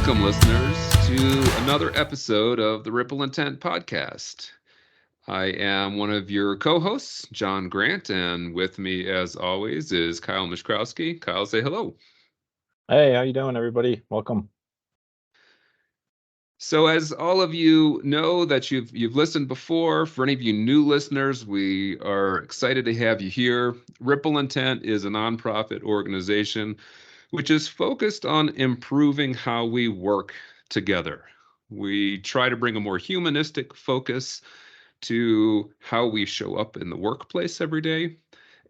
Welcome, listeners, to another episode of the Ripple Intent podcast. I am one of your co-hosts, John Grant, and with me, as always, is Kyle Mishkowski. Kyle, say hello. Hey, how you doing, everybody? Welcome. So, as all of you know that you've listened before, for any of you new listeners, we are excited to have you here. Ripple Intent is a nonprofit organization which is focused on improving how we work together. We try to bring a more humanistic focus to how we show up in the workplace every day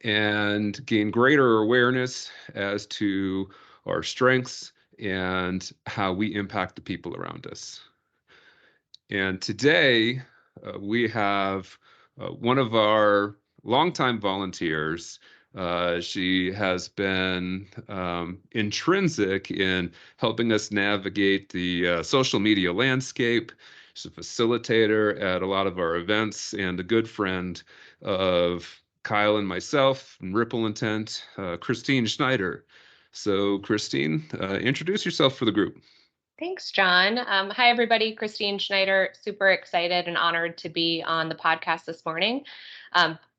and gain greater awareness as to our strengths and how we impact the people around us. And today we have one of our longtime volunteers. She has been intrinsic in helping us navigate the social media landscape. She's a facilitator at a lot of our events and a good friend of Kyle and myself and Ripple Intent, Christine Schneider. So, Christine, introduce yourself for the group. Thanks, John. Hi, everybody. Christine Schneider. Super excited and honored to be on the podcast this morning.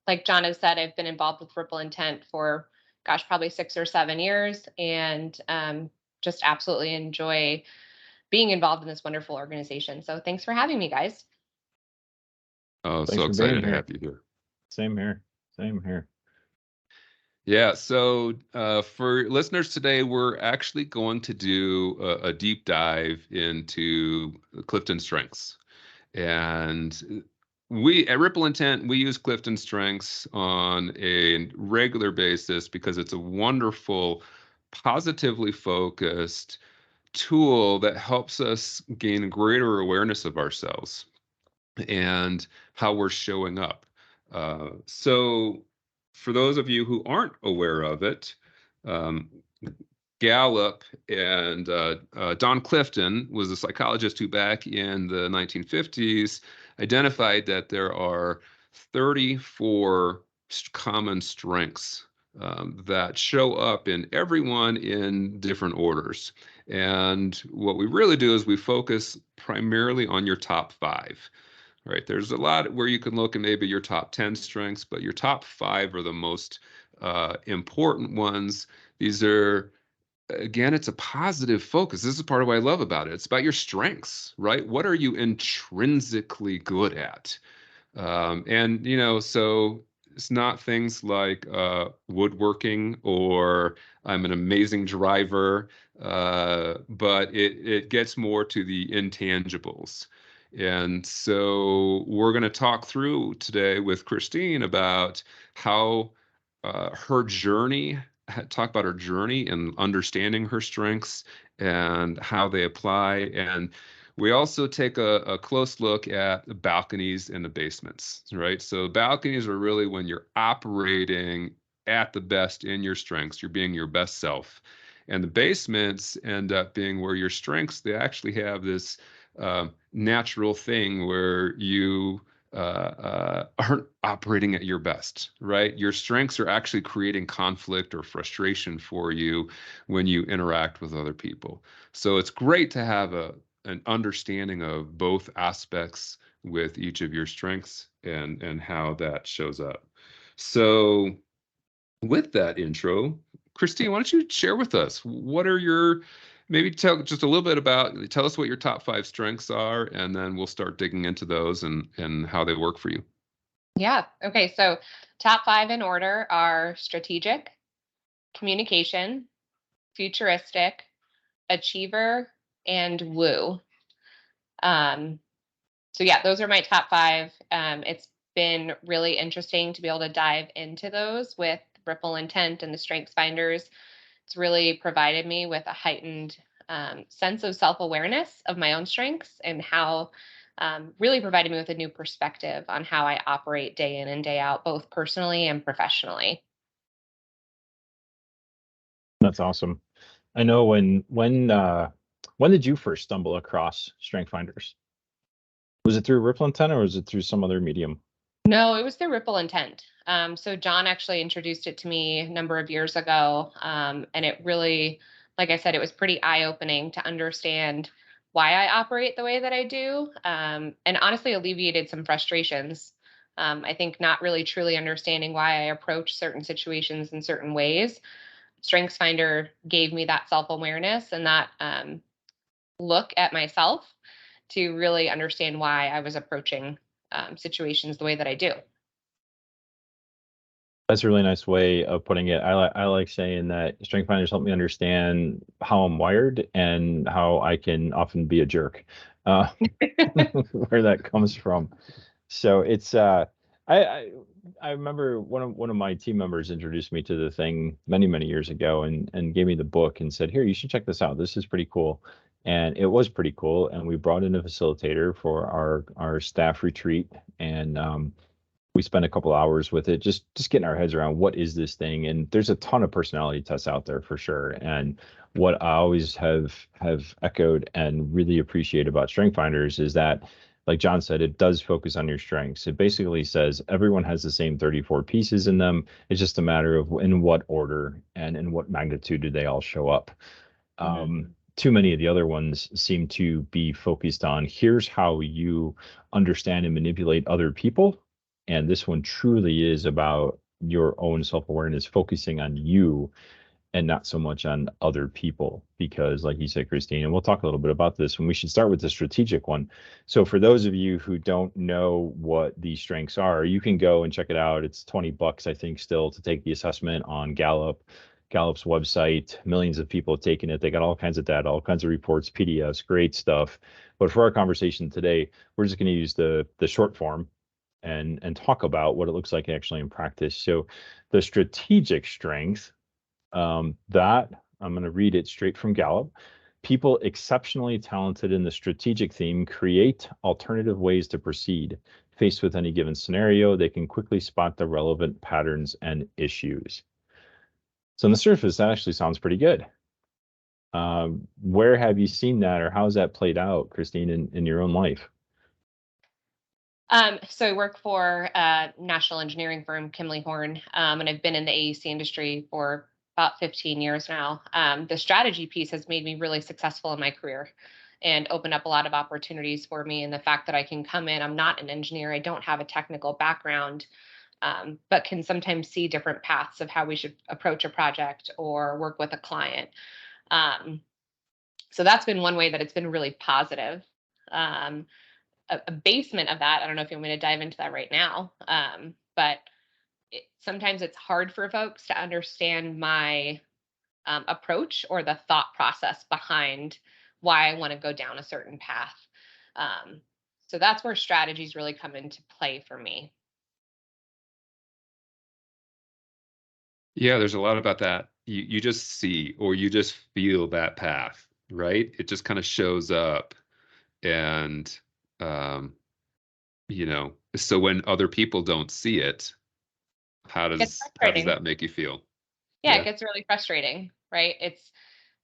Like John has said, I've been involved with Ripple Intent for, probably 6 or 7 years, and just absolutely enjoy being involved in this wonderful organization. So thanks for having me, guys. Oh, so excited to have you here. Same here. Same here. Yeah, so for listeners today, we're actually going to do a deep dive into CliftonStrengths. And we at Ripple Intent, we use CliftonStrengths on a regular basis because it's a wonderful, positively focused tool that helps us gain greater awareness of ourselves and how we're showing up. So for those of you who aren't aware of it, Gallup and Don Clifton was a psychologist who back in the 1950s identified that there are 34 common strengths that show up in everyone in different orders. And what we really do is we focus primarily on your top 5. Right. There's a lot where you can look at maybe your top 10 strengths, but your top 5 are the most important ones. These are, again, it's a positive focus. This is part of what I love about it. It's about your strengths, right? What are you intrinsically good at? And, so it's not things like woodworking or I'm an amazing driver, but it gets more to the intangibles. And so we're going to talk through today with Christine about how her journey, talk about her journey and understanding her strengths and how they apply. And we also take a close look at the balconies and the basements, right? So balconies are really when you're operating at the best in your strengths, you're being your best self. And the basements end up being where your strengths, they actually have this natural thing where you aren't operating at your best, right? Your strengths are actually creating conflict or frustration for you when you interact with other people. So it's great to have an understanding of both aspects with each of your strengths and how that shows up. So with that intro, Christine, why don't you share with us what are your, maybe tell just a little bit tell us what your top 5 strengths are, and then we'll start digging into those and how they work for you. Yeah. Okay. So top 5 in order are strategic, communication, futuristic, achiever, and woo. So yeah, those are my top 5. It's been really interesting to be able to dive into those with Ripple Intent and the Strengths Finders. It's really provided me with a heightened sense of self-awareness of my own strengths and how really provided me with a new perspective on how I operate day in and day out, both personally and professionally. That's awesome. I know when did you first stumble across Strength Finders? Was it through Ripple Intent or was it through some other medium? No, it was through Ripple Intent. So John actually introduced it to me a number of years ago, and it really like I said, it was pretty eye-opening to understand why I operate the way that I do, and honestly alleviated some frustrations. I think not really truly understanding why I approach certain situations in certain ways. StrengthsFinder gave me that self-awareness and that look at myself to really understand why I was approaching situations the way that I do. That's a really nice way of putting it. I like saying that strength finders help me understand how I'm wired and how I can often be a jerk, where that comes from. So it's I remember one of my team members introduced me to the thing many years ago and gave me the book and said, here, you should check this out. This is pretty cool. And it was pretty cool. And we brought in a facilitator for our staff retreat, and we spent a couple hours with it, just getting our heads around what is this thing. And there's a ton of personality tests out there for sure. And what I always have echoed and really appreciate about Strength Finders is that, like John said, it does focus on your strengths. It basically says everyone has the same 34 pieces in them. It's just a matter of in what order and in what magnitude do they all show up. Too many of the other ones seem to be focused on here's how you understand and manipulate other people. And this one truly is about your own self-awareness, focusing on you and not so much on other people. Because like you said, Christine, and we'll talk a little bit about this, and we should start with the strategic one. So for those of you who don't know what these strengths are, you can go and check it out. It's $20, I think, still to take the assessment on Gallup's website. Millions of people have taken it. They got all kinds of data, all kinds of reports, PDFs, great stuff. But for our conversation today, we're just going to use the short form and talk about what it looks like actually in practice. So the strategic strength, that I'm going to read it straight from Gallup. People exceptionally talented in the strategic theme create alternative ways to proceed. Faced with any given scenario, they can quickly spot the relevant patterns and issues. So on the surface, that actually sounds pretty good. Where have you seen that, or how's that played out, Christine, in your own life? So I work for a national engineering firm, Kimley Horn, and I've been in the AEC industry for about 15 years now. The strategy piece has made me really successful in my career and opened up a lot of opportunities for me. And the fact that I can come in, I'm not an engineer, I don't have a technical background, but can sometimes see different paths of how we should approach a project or work with a client. So that's been one way that it's been really positive. A basement of that, I don't know if you want me to dive into that right now, but sometimes it's hard for folks to understand my approach or the thought process behind why I want to go down a certain path. So that's where strategies really come into play for me. Yeah, there's a lot about that. You just see or you just feel that path, right? It just kind of shows up. And so when other people don't see it, how does that make you feel? Yeah, it gets really frustrating, right?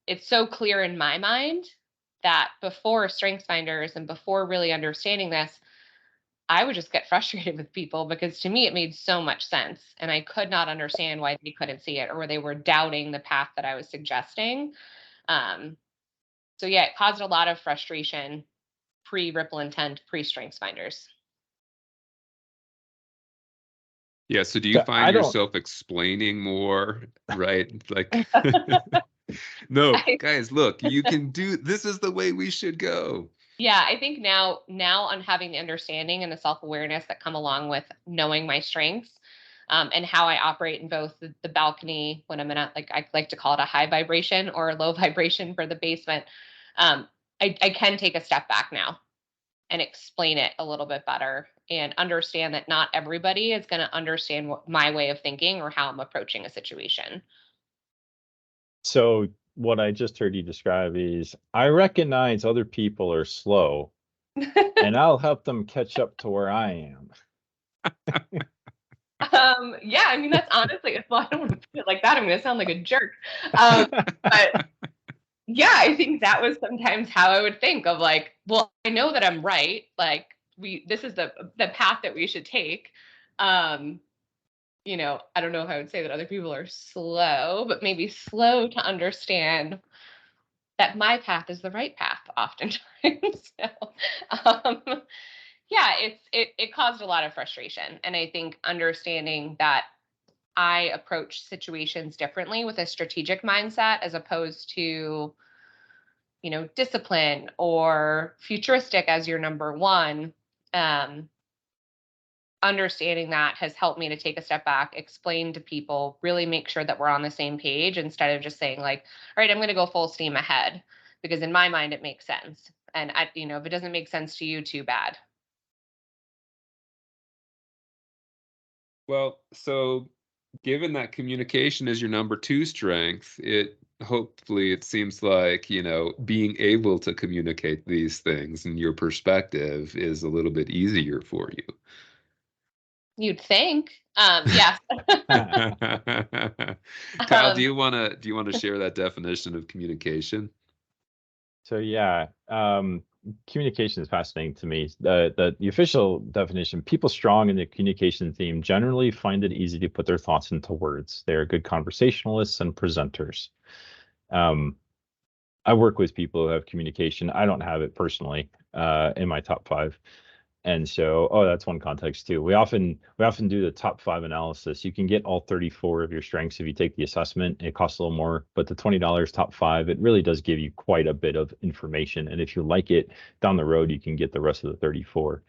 It's so clear in my mind that before StrengthsFinders and before really understanding this, I would just get frustrated with people because to me it made so much sense and I could not understand why they couldn't see it or they were doubting the path that I was suggesting. So yeah, it caused a lot of frustration pre-Ripple Intent, pre-StrengthsFinders. Yeah. So do you find yourself explaining more, right? Like, no, guys, look, you can do, this is the way we should go. Yeah, I think now on having the understanding and the self-awareness that come along with knowing my strengths, and how I operate in both the balcony when I'm in I like to call it a high vibration or a low vibration for the basement. I can take a step back now and explain it a little bit better and understand that not everybody is going to understand my way of thinking or how I'm approaching a situation. So what I just heard you describe is I recognize other people are slow and I'll help them catch up to where I am. Yeah, I mean, that's honestly, well, I don't want to put it like that. I'm going to sound like a jerk. But yeah, I think that was sometimes how I would think of like, well, I know that I'm right. Like this is the path that we should take. I don't know if I would say that other people are slow, but maybe slow to understand that my path is the right path oftentimes. So, um, yeah, it caused a lot of frustration. And I think understanding that I approach situations differently with a strategic mindset as opposed to, discipline or futuristic as your number one. Understanding that has helped me to take a step back, explain to people, really make sure that we're on the same page instead of just saying like, all right, I'm going to go full steam ahead, because in my mind it makes sense. And if it doesn't make sense to you, too bad. Well, so given that communication is your number two strength, hopefully it seems like, being able to communicate these things and your perspective is a little bit easier for you. You'd think. Yes. Kyle, do you want to share that definition of communication? So yeah, communication is fascinating to me. The official definition: people strong in the communication theme generally find it easy to put their thoughts into words. They are good conversationalists and presenters. I work with people who have communication. I don't have it personally in my top 5. And so, that's one context too. We often do the top 5 analysis. You can get all 34 of your strengths if you take the assessment. It costs a little more, but the $20 top 5, it really does give you quite a bit of information. And if you like it down the road, you can get the rest of the 34.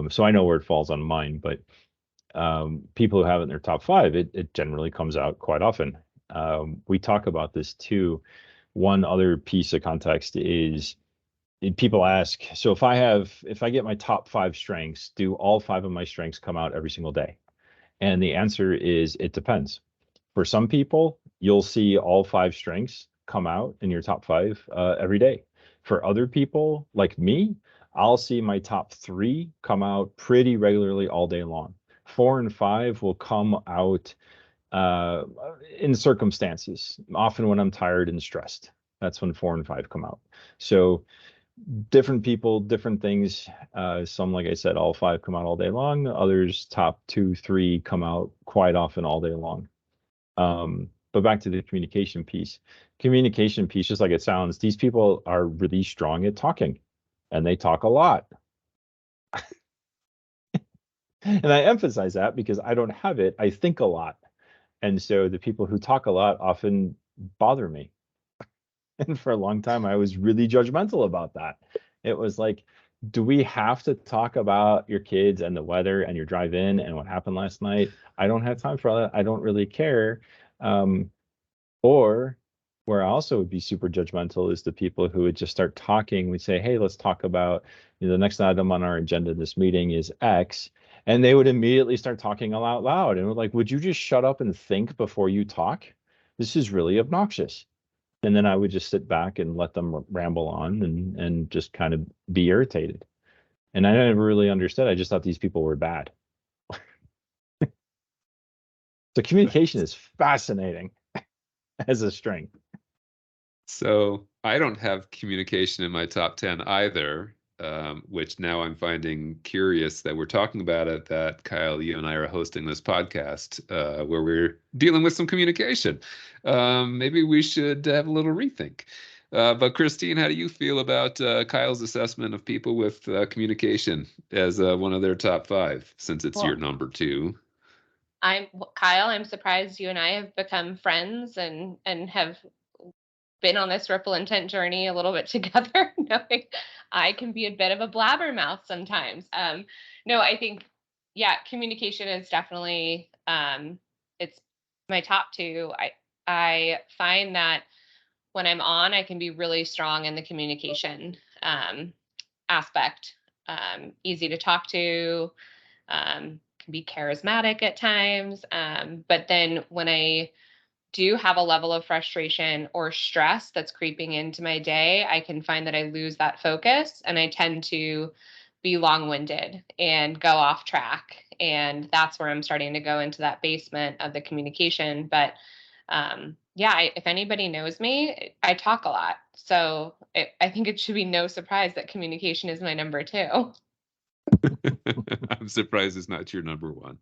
So I know where it falls on mine, but people who have it in their top 5, it generally comes out quite often. We talk about this too. One other piece of context is, people ask, so if I get my top 5 strengths, do all 5 of my strengths come out every single day? And the answer is, it depends. For some people, you'll see all 5 strengths come out in your top 5 every day. For other people, like me, I'll see my top 3 come out pretty regularly all day long. 4 and 5 will come out in circumstances, often when I'm tired and stressed. That's when 4 and 5 come out. So different people, different things. Some, like I said, all 5 come out all day long. Others, top 2, 3 come out quite often all day long. But back to the communication piece. Communication piece, just like it sounds, these people are really strong at talking, and they talk a lot. And I emphasize that because I don't have it. I think a lot. And so the people who talk a lot often bother me. And for a long time, I was really judgmental about that. It was like, do we have to talk about your kids and the weather and your drive in and what happened last night? I don't have time for that. I don't really care. Or where I also would be super judgmental is the people who would just start talking. We'd say, hey, let's talk about, the next item on our agenda this meeting is X. And they would immediately start talking out loud. And we're like, would you just shut up and think before you talk? This is really obnoxious. And then I would just sit back and let them ramble on and just kind of be irritated. And I never really understood. I just thought these people were bad. So communication is fascinating as a strength. So I don't have communication in my top 10 either, which now I'm finding curious that we're talking about it, that Kyle, you and I are hosting this podcast where we're dealing with some communication. Maybe we should have a little rethink. But Christine, how do you feel about Kyle's assessment of people with communication as one of their top 5, since it's your number 2? Kyle, I'm surprised you and I have become friends and have been on this ripple intent journey a little bit together, knowing I can be a bit of a blabbermouth sometimes. No, I think, communication is definitely, it's my top 2. I find that when I'm on, I can be really strong in the communication aspect. Easy to talk to, can be charismatic at times. But then when I do have a level of frustration or stress that's creeping into my day, I can find that I lose that focus and I tend to be long-winded and go off track. And that's where I'm starting to go into that basement of the communication. But if anybody knows me, I talk a lot. So I think it should be no surprise that communication is my number 2. I'm surprised it's not your number 1.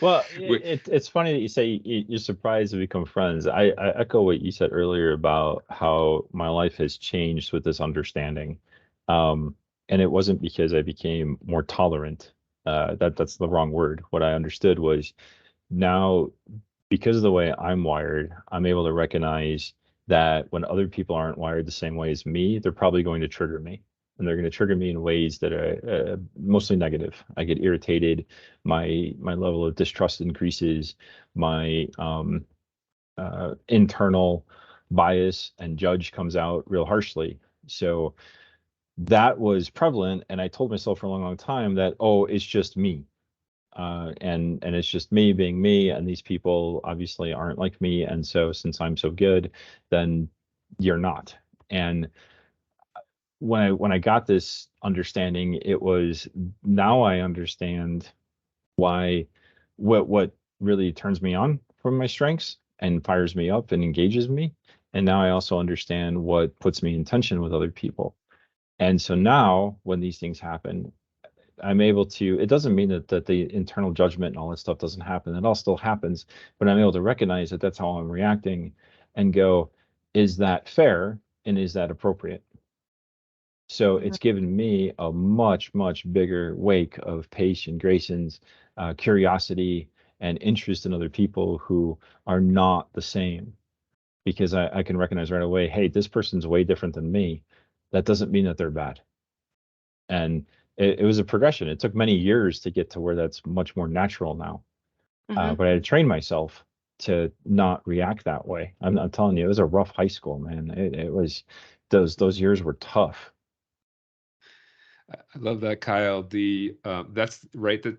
Well, We- it's funny that you say you're surprised to become friends. I echo what you said earlier about how my life has changed with this understanding. And it wasn't because I became more tolerant. That's the wrong word. What I understood was now, because of the way I'm wired, I'm able to recognize that when other people aren't wired the same way as me, they're probably going to trigger me. And they're going to trigger me in ways that are mostly negative. I get irritated. My level of distrust increases. My internal bias and judge comes out real harshly. So that was prevalent. And I told myself for a long, long time that, oh, it's just me. And it's just me being me, and these people obviously aren't like me, and so since I'm so good, then you're not. And when I got this understanding, it was, now I understand why, what really turns me on from my strengths and fires me up and engages me, and now I also understand what puts me in tension with other people. And so now when these things happen, I'm able to, it doesn't mean that the internal judgment and all that stuff doesn't happen. It all still happens, but I'm able to recognize that that's how I'm reacting and go, is that fair and is that appropriate? So Mhm. it's given me a much, much bigger wake of patience, grace, curiosity, and interest in other people who are not the same. Because I can recognize right away, hey, this person's way different than me. That doesn't mean that they're bad. And it was a progression. It took many years to get to where that's much more natural now. Mhm. But I had to train myself to not react that way. I'm telling you, it was a rough high school, man. It was, those years were tough. I love that, Kyle. The that's right. That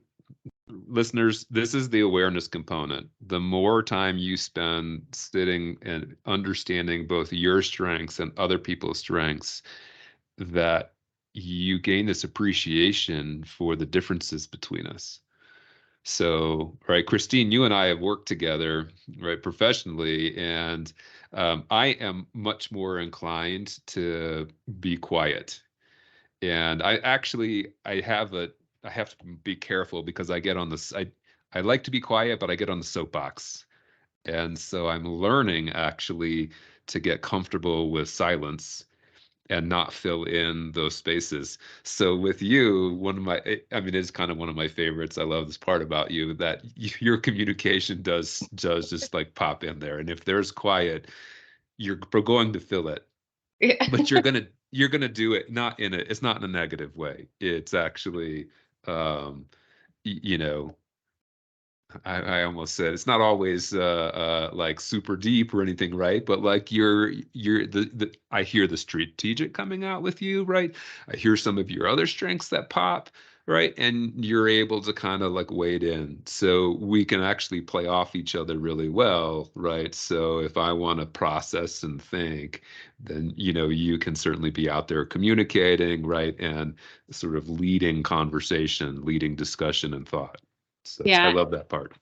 listeners, this is the awareness component. The more time you spend sitting and understanding both your strengths and other people's strengths, that you gain this appreciation for the differences between us. So, right, Christine, you and I have worked together, right, professionally, and I am much more inclined to be quiet. And I have to be careful because I get on this, I like to be quiet, but I get on the soapbox. And so I'm learning actually to get comfortable with silence and not fill in those spaces. So with you, I mean, it's kind of one of my favorites. I love this part about you that your communication does just like pop in there. And if there's quiet, you're going to fill it, Yeah. but you're gonna do it not in a it's not in a negative way. It's actually, um, you know, I almost said it's not always like super deep or anything, right? But like you're the I hear the strategic coming out with you, right? I hear some of your other strengths that pop, right? And you're able to kind of like wade in. So we can actually play off each other really well, right? So if I want to process and think, then you can certainly be out there communicating, right? And sort of leading conversation, leading discussion and thought. So I Yeah, love that part.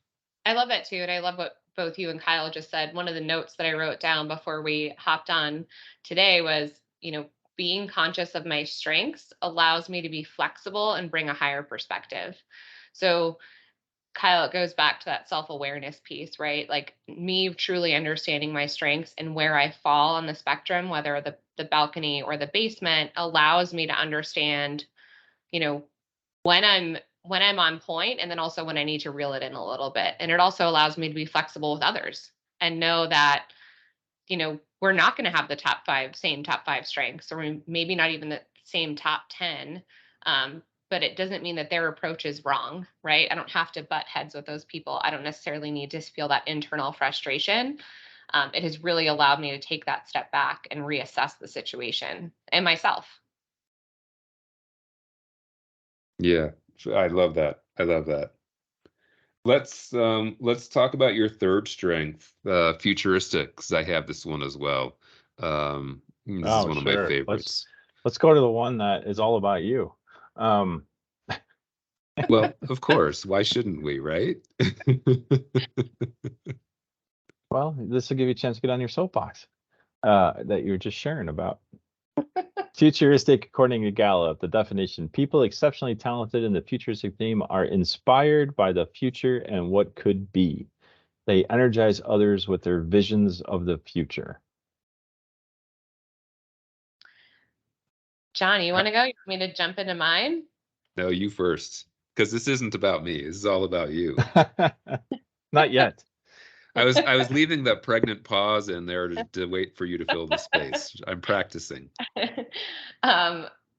I love that too. And I love what both you and Kyle just said. One of the notes that I wrote down before we hopped on today was, being conscious of my strengths allows me to be flexible and bring a higher perspective. So, Kyle, it goes back to that self awareness piece, right? Like me truly understanding my strengths and where I fall on the spectrum, whether the balcony or the basement, allows me to understand, you know, when I'm on point, and then also when I need to reel it in a little bit. And it also allows me to be flexible with others and know that, we're not going to have the same top five strengths, or maybe not even the same top 10. But it doesn't mean that their approach is wrong, right? I don't have to butt heads with those people. I don't necessarily need to feel that internal frustration. It has really allowed me to take that step back and reassess the situation and myself. Yeah, I love that. I love that. Let's talk about your third strength, futuristic, 'cause I have this one as well. This is Oh, one of my sure. favorites. Let's go to the one that is all about you. Um, Well, of course, why shouldn't we, right? well, this will give you a chance to get on your soapbox that you were just sharing about. Futuristic, according to Gallup, the definition: people exceptionally talented in the futuristic theme are inspired by the future and what could be. They energize others with their visions of the future. John, you want to go? You want me to jump into mine? No, you first, because this isn't about me. This is all about you. Not yet. I was leaving that pregnant pause in there to wait for you to fill the space. I'm practicing.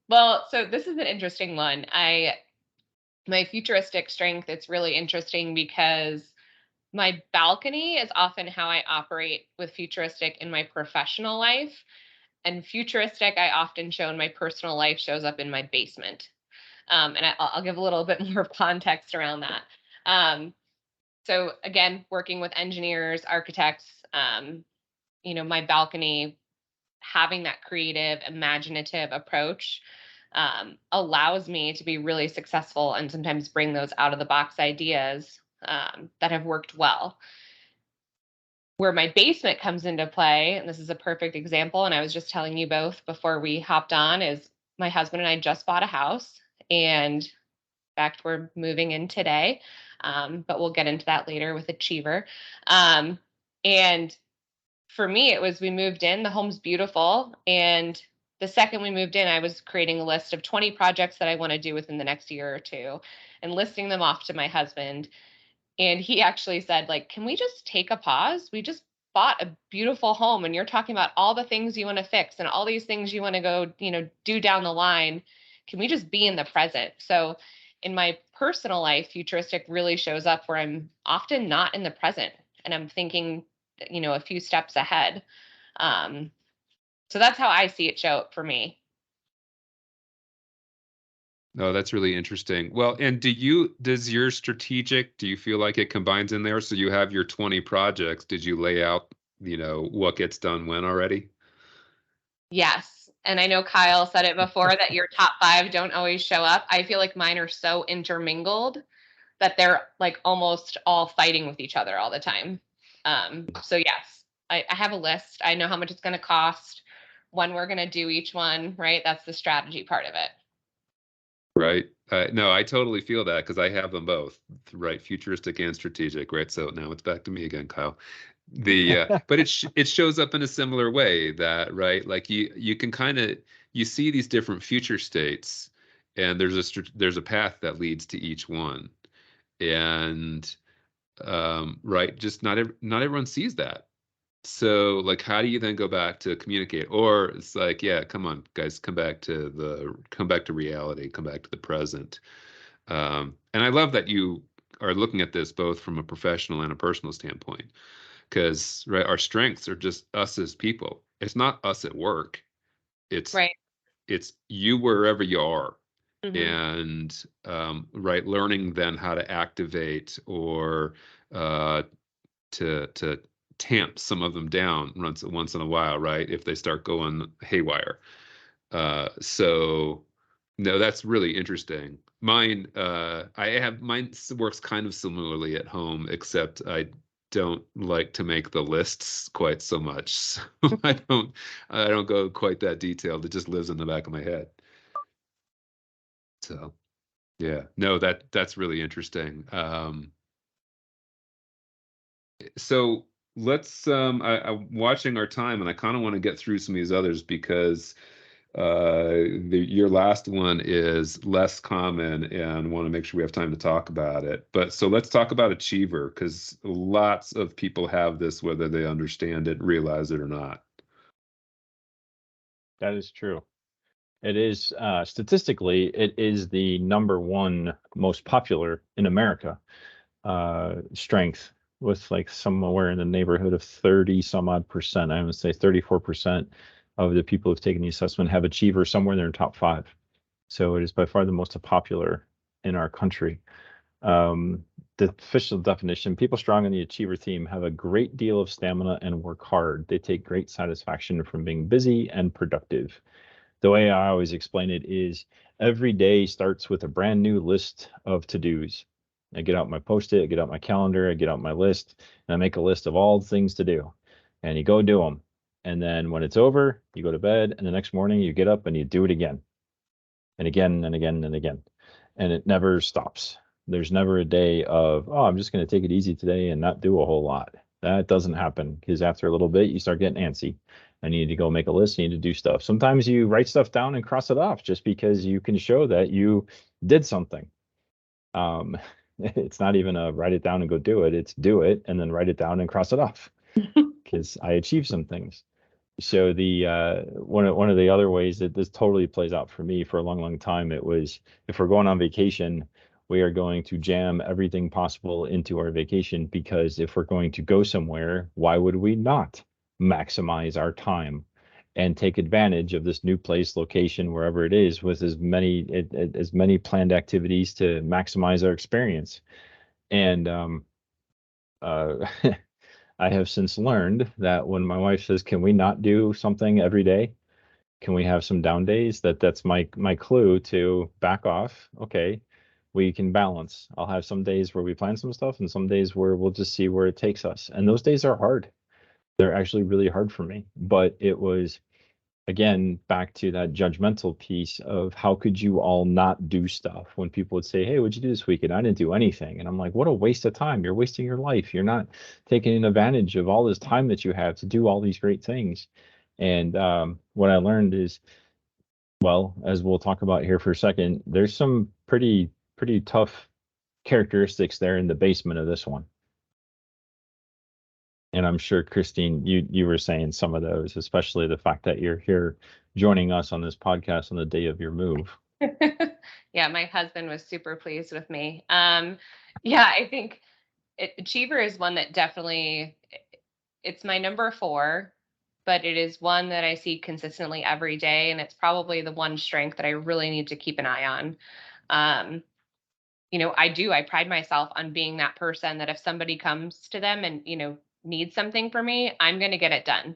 Well, so this is an interesting one. My futuristic strength, it's really interesting because my balcony is often how I operate with futuristic in my professional life. And futuristic, I often show in my personal life, shows up in my basement. And I'll give a little bit more context around that. So again, working with engineers, architects, my balcony, having that creative, imaginative approach allows me to be really successful and sometimes bring those out of the box ideas that have worked well. Where my basement comes into play, and this is a perfect example, and I was just telling you both before we hopped on, is my husband and I just bought a house, and in fact, we're moving in today, but we'll get into that later with Achiever. And for me, it was, we moved in, the home's beautiful, and the second we moved in, I was creating a list of 20 projects that I want to do within the next year or two and listing them off to my husband. And he actually said, like, can we just take a pause? We just bought a beautiful home and you're talking about all the things you want to fix and all these things you want to go, do down the line. Can we just be in the present? So in my personal life, futuristic really shows up where I'm often not in the present and I'm thinking, a few steps ahead. So that's how I see it show up for me. No, that's really interesting. Well, and does your strategic, do you feel like it combines in there? So you have your 20 projects. Did you lay out, what gets done when already? Yes. And I know Kyle said it before that your top 5 don't always show up. I feel like mine are so intermingled that they're like almost all fighting with each other all the time. So yes, I have a list. I know how much it's going to cost, when we're going to do each one, right? That's the strategy part of it. Right. No, I totally feel that because I have them both, right? Futuristic and strategic, right? So now it's back to me again, Kyle. But it shows up in a similar way that, right? Like you can kind of, you see these different future states, and there's a path that leads to each one, and right, just not everyone sees that. So like, how do you then go back to communicate? Or it's like, yeah, come on, guys, come back to reality, come back to the present. And I love that you are looking at this both from a professional and a personal standpoint, because right, our strengths are just us as people. It's not us at work. It's right. It's you wherever you are. Mm-hmm. And right, learning then how to activate or to tamp some of them down once in a while, right? If they start going haywire. So no, that's really interesting. Mine works kind of similarly at home, except I don't like to make the lists quite so much. So I don't go quite that detailed. It just lives in the back of my head. So yeah, no, that's really interesting. So let's I'm watching our time, and I kind of want to get through some of these others because your last one is less common and want to make sure we have time to talk about it. But so let's talk about Achiever, because lots of people have this, whether they understand it, realize it or not. That is true. It is statistically, it is the #1 most popular in America strength, with like somewhere in the neighborhood of 30 some odd percent. I would say 34% of the people who've taken the assessment have Achiever somewhere in their top 5. So it is by far the most popular in our country. The official definition: people strong in the Achiever theme have a great deal of stamina and work hard. They take great satisfaction from being busy and productive. The way I always explain it is every day starts with a brand new list of to-dos. I get out my Post-it, I get out my calendar, I get out my list, and I make a list of all the things to do. And you go do them. And then when it's over, you go to bed, and the next morning you get up and you do it again and again and again and again. And it never stops. There's never a day of, oh, I'm just going to take it easy today and not do a whole lot. That doesn't happen, because after a little bit, you start getting antsy and you need to go make a list. You need to do stuff. Sometimes you write stuff down and cross it off just because you can show that you did something. It's not even a write it down and go do it. It's do it and then write it down and cross it off, because I achieved some things. So the one of the other ways that this totally plays out for me for a long time, it was, if we're going on vacation, we are going to jam everything possible into our vacation, because if we're going to go somewhere, why would we not maximize our time and take advantage of this new place, location, wherever it is, with as many planned activities to maximize our experience. And I have since learned that when my wife says, can we not do something every day? Can we have some down days? That's my clue to back off. Okay, we can balance. I'll have some days where we plan some stuff and some days where we'll just see where it takes us. And those days are hard. They're actually really hard for me. But it was, again, back to that judgmental piece of how could you all not do stuff when people would say, hey, what'd you do this weekend? I didn't do anything. And I'm like, what a waste of time. You're wasting your life. You're not taking advantage of all this time that you have to do all these great things. And what I learned is, well, as we'll talk about here for a second, there's some pretty tough characteristics there in the basement of this one. And I'm sure, Christine, you were saying some of those, especially the fact that you're here joining us on this podcast on the day of your move. Yeah, my husband was super pleased with me. Yeah, I think Achiever is one that definitely, it's my number 4, but it is one that I see consistently every day. And it's probably the one strength that I really need to keep an eye on. I pride myself on being that person that if somebody comes to them and, needs something for me, I'm going to get it done.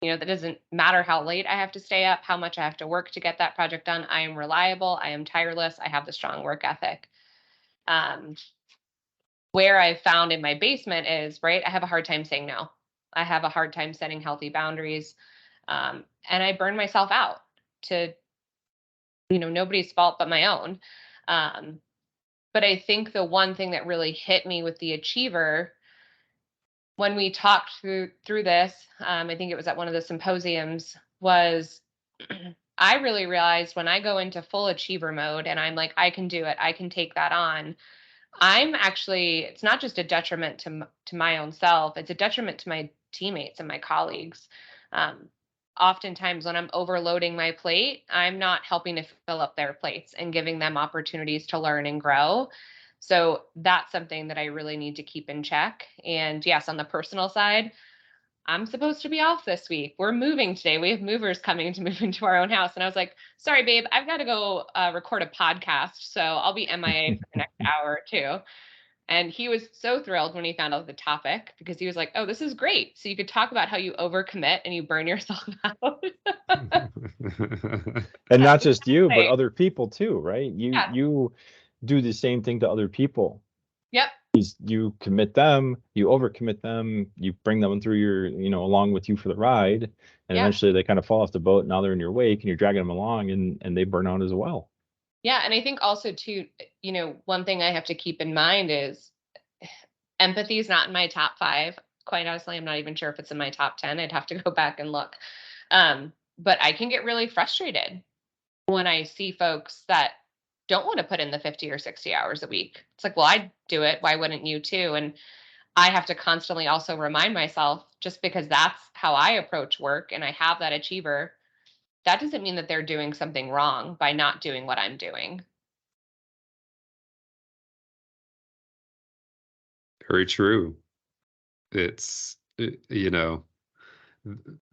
That doesn't matter how late I have to stay up, how much I have to work to get that project done. I am reliable. I am tireless. I have the strong work ethic. Where I've found in my basement is, right, I have a hard time saying no. I have a hard time setting healthy boundaries. And I burn myself out to, nobody's fault but my own. But I think the one thing that really hit me with the Achiever, when we talked through this, I think it was at one of the symposiums, was I really realized when I go into full achiever mode and I'm like, I can do it, I can take that on, it's not just a detriment to my own self, it's a detriment to my teammates and my colleagues. Oftentimes when I'm overloading my plate, I'm not helping to fill up their plates and giving them opportunities to learn and grow. So that's something that I really need to keep in check. And yes, on the personal side, I'm supposed to be off this week. We're moving today. We have movers coming to move into our own house. And I was like, sorry, babe, I've got to go record a podcast. So I'll be MIA for the next hour or two. And he was so thrilled when he found out the topic, because he was like, oh, this is great. So you could talk about how you overcommit and you burn yourself out. And not just you, but other people too, right? You do the same thing to other people. Yep. You commit them, you overcommit them, you bring them through your, along with you for the ride. And eventually they kind of fall off the boat. Now they're in your wake and you're dragging them along, and they burn out as well. Yeah. And I think also too, one thing I have to keep in mind is empathy is not in my top 5. Quite honestly, I'm not even sure if it's in my top 10. I'd have to go back and look. But I can get really frustrated when I see folks that don't want to put in the 50 or 60 hours a week. It's like, well, I do it. Why wouldn't you too? And I have to constantly also remind myself, just because that's how I approach work and I have that achiever, that doesn't mean that they're doing something wrong by not doing what I'm doing. Very true. It's,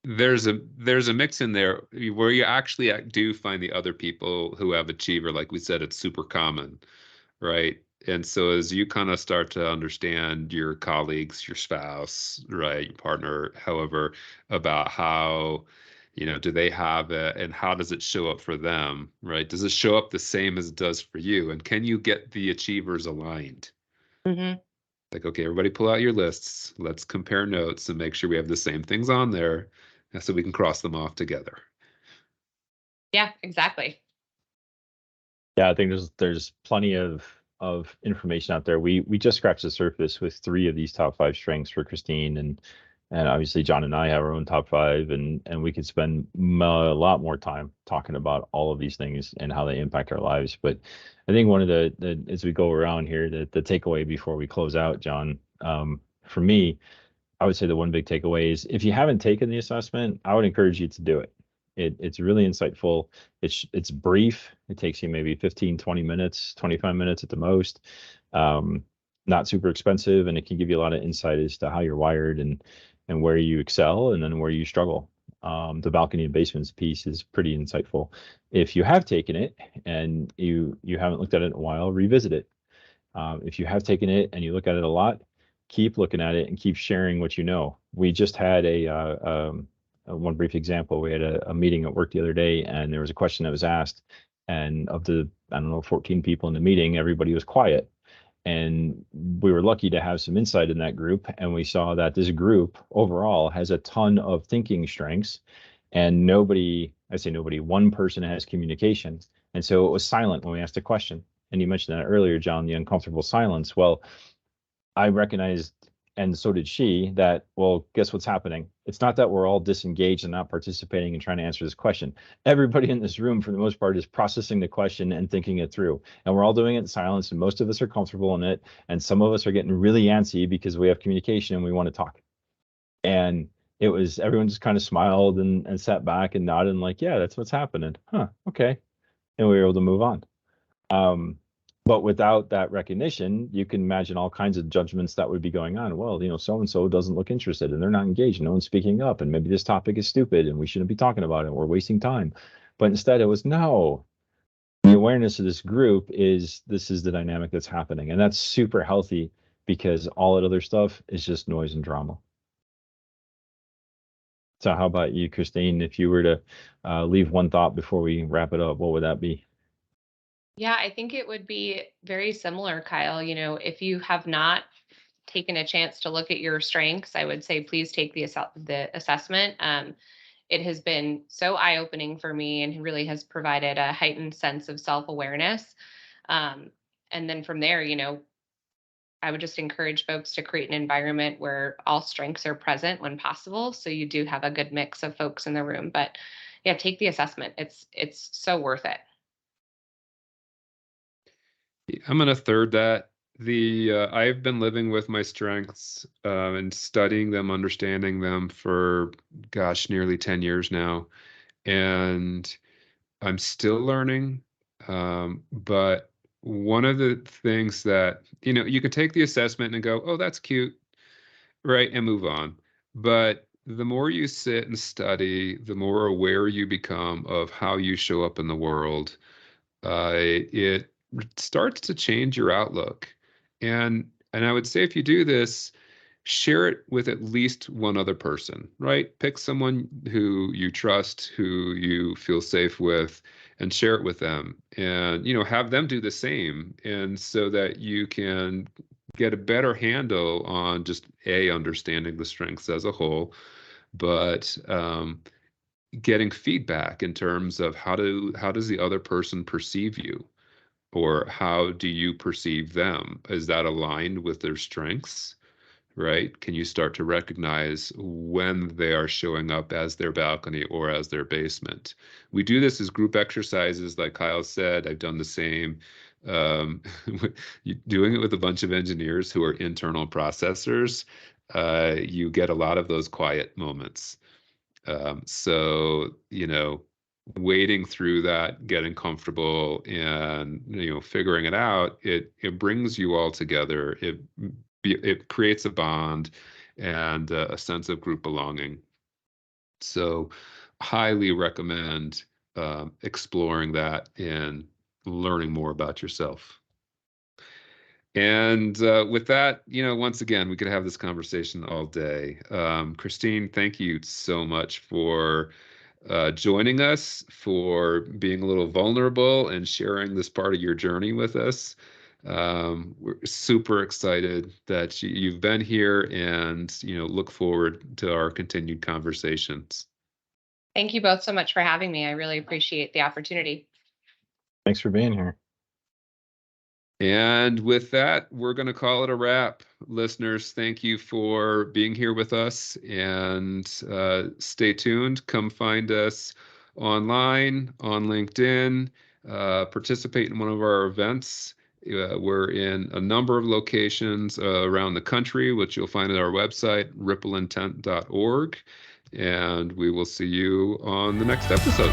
there's a mix in there where you actually do find the other people who have achiever. Like we said, it's super common, right? And so as you kind of start to understand your colleagues, your spouse, right, your partner, however, about how, do they have it and how does it show up for them, right? Does it show up the same as it does for you? And can you get the achievers aligned? Mm-hmm. Like, okay, everybody pull out your lists. Let's compare notes and make sure we have the same things on there. so we can cross them off together. Yeah, exactly. Yeah, I think there's plenty of information out there. We just scratched the surface with 3 of these top 5 strengths for Christine, and obviously John and I have our own top 5, and we could spend a lot more time talking about all of these things and how they impact our lives. But I think one of the as we go around here, the takeaway before we close out, John, for me, I would say the one big takeaway is if you haven't taken the assessment, I would encourage you to do it. It's really insightful. It's brief. It takes you maybe 15, 20 minutes, 25 minutes at the most. Not super expensive, and it can give you a lot of insight as to how you're wired and where you excel and then where you struggle. The balcony and basements piece is pretty insightful. If you have taken it and you haven't looked at it in a while, revisit it. If you have taken it and you look at it a lot, keep looking at it and keep sharing what you know. We just had one brief example. We had a meeting at work the other day, and there was a question that was asked, and of the, I don't know, 14 people in the meeting, everybody was quiet. And we were lucky to have some insight in that group, and we saw that this group overall has a ton of thinking strengths, and one person has communication. And so it was silent when we asked a question. And you mentioned that earlier, John, the uncomfortable silence. Well, I recognized, and so did she, that, well, guess what's happening? It's not that we're all disengaged and not participating and trying to answer this question. Everybody in this room, for the most part, is processing the question and thinking it through. And we're all doing it in silence, and most of us are comfortable in it. And some of us are getting really antsy because we have communication and we want to talk. And it was, everyone just kind of smiled and sat back and nodded and like, yeah, that's what's happening. Huh, okay. And we were able to move on. But without that recognition, you can imagine all kinds of judgments that would be going on. Well, so-and-so doesn't look interested and they're not engaged. No one's speaking up, and maybe this topic is stupid and we shouldn't be talking about it. We're wasting time. But instead it was, no, the awareness of this group is, this is the dynamic that's happening. And that's super healthy, because all that other stuff is just noise and drama. So how about you, Christine? If you were to leave one thought before we wrap it up, what would that be? Yeah, I think it would be very similar, Kyle. If you have not taken a chance to look at your strengths, I would say please take the assessment. It has been so eye-opening for me, and really has provided a heightened sense of self-awareness. And then from there, I would just encourage folks to create an environment where all strengths are present when possible, so you do have a good mix of folks in the room. But yeah, take the assessment. It's so worth it. I'm going to third that. I've been living with my strengths and studying them, understanding them for, nearly 10 years now. And I'm still learning. But one of the things that, you could take the assessment and go, oh, that's cute, right, and move on. But the more you sit and study, the more aware you become of how you show up in the world. It starts to change your outlook. And I would say, if you do this, share it with at least one other person, right? Pick someone who you trust, who you feel safe with, and share it with them. And, have them do the same. And so that you can get a better handle on just understanding the strengths as a whole, but getting feedback in terms of how does the other person perceive you, or how do you perceive them? Is that aligned with their strengths, right? Can you start to recognize when they are showing up as their balcony or as their basement? We do this as group exercises, like Kyle said. I've done the same. Doing it with a bunch of engineers who are internal processors, you get a lot of those quiet moments. So, wading through that, getting comfortable, and figuring it out, it brings you all together. It creates a bond and a sense of group belonging. So, highly recommend exploring that and learning more about yourself. And with that, once again, we could have this conversation all day. Christine, thank you so much for joining us, for being a little vulnerable and sharing this part of your journey with us. We're super excited that you've been here, and look forward to our continued conversations. Thank you both so much for having me. I really appreciate the opportunity. Thanks for being here. And with that, we're going to call it a wrap. Listeners, thank you for being here with us, and stay tuned. Come find us online, on LinkedIn, participate in one of our events. We're in a number of locations around the country, which you'll find at our website, rippleintent.org. And we will see you on the next episode.